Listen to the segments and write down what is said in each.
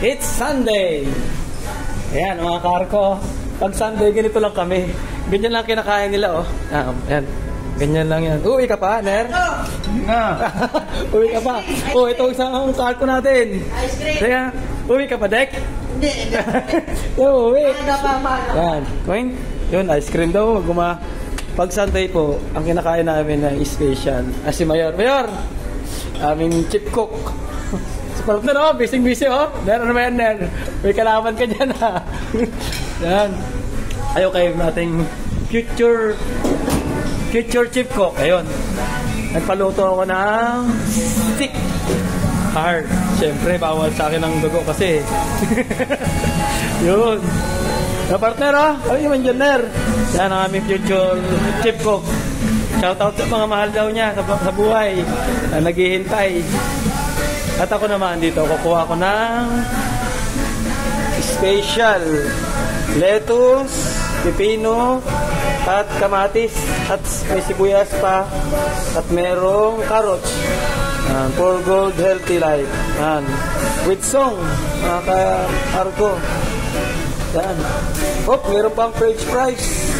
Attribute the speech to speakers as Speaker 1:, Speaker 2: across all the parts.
Speaker 1: It's Sunday! Ayan, mga karko. Pag Sunday, ganito lang kami. Ganyan lang kinakain nila, oh. Ayan. Ganyan lang yan. Uwi ka pa, Ner?
Speaker 2: Na.
Speaker 1: Uwi ka pa. Oh, ito isang karko natin.
Speaker 3: Ice cream.
Speaker 1: Kaya, uwi ka pa, Dek?
Speaker 3: Hindi.
Speaker 1: Uwi.
Speaker 3: Yan.
Speaker 1: Yan. Yun, ice cream daw. Pag Sunday po, ang kinakain namin na special. Si Mayor. Mayor! Aming chip cook. Si partner, oh, busy, oh. Meron naman yan, Ner. May kalaman ka dyan, ha. Yan. Ayaw kayo nating future chip cook. Ayun. Nagpaluto ako ng stick hard. Siyempre, bawal sa akin ang dugo kasi. Yun. Na partner, ha? Ano yung manjaner? Yan ang aming future chip cook. Shoutout sa mga mahal daw niya sa buhay na naghihintay. At ako naman dito, kukuha ko ng special lettuce, pipino, at kamatis, at may sibuyas pa, at merong carrots. For good healthy life. With song, mga ka-arko. Yan. Oh, meron pang french fries,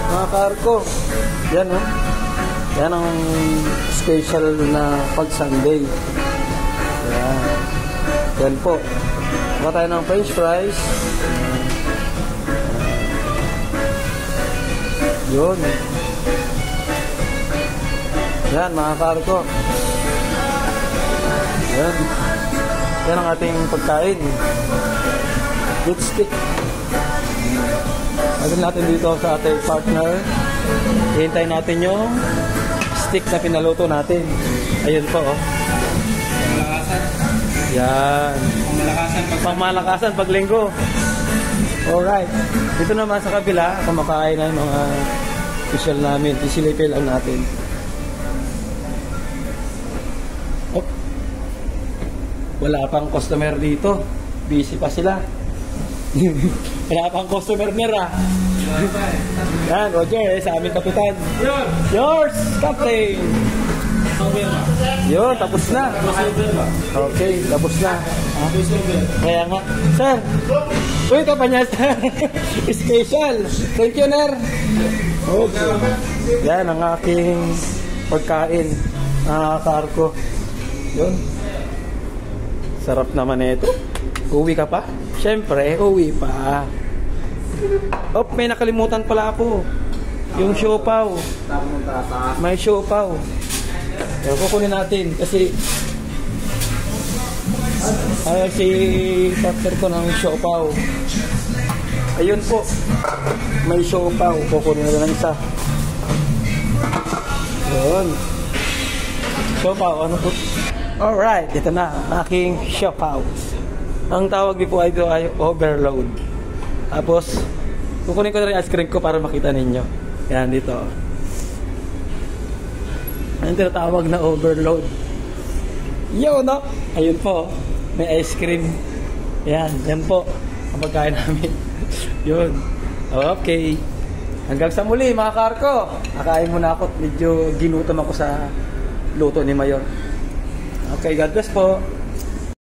Speaker 1: mga ka-arko. Yan, oh. Yan ang special na pag Sunday. Yan. Yan po. Baka tayo ng french fries. Yun. Yan, mga karko. Yan. Yan ang ating pagkain. Good stick. Agad natin dito sa ating partner. Hihintayin natin yung stick na pinaluto natin. Ayun po, oh. Yan. Pangmalakasan pag linggo. Alright. Dito naman sa kabila, kumakain na yung mga official namin. Isilipil lang natin. Oh. Wala pang customer dito. Busy pa sila. Wala pang customer nila. Yan, Roger, sa aming kapitan. Yours, Captain. Yun, tapos na. Okay, tapos na. Kaya nga. Sir, uy ka pa niya, sir. Special. Thank you, Ner. Okay. Yan ang aking pagkain. Karko. Yun. Sarap naman ito. Uwi ka pa? Siyempre, uwi pa. Oh, may nakalimutan pala ako. Yung siopaw. May siopaw. Pero kukunin natin kasi si partner ko ng siopaw. Ayun po. May siopaw. Kukunin natin ng isa. Ayun. Siopaw. Ano po? Alright. Ito na. Aking siopaw. Ang tawag po ay overload. Tapos kukunin ko na rin ice cream ko para makita ninyo. Yan dito. Ang tinatawag na overload. Yo, no? Ayun po. May ice cream. Yan. Yan po. Ang pagkain namin. Yun. Okay. Hanggang sa muli, mga karko. Nakain muna ako. Medyo ginutom ako sa luto ni Mayor. Okay, God bless po.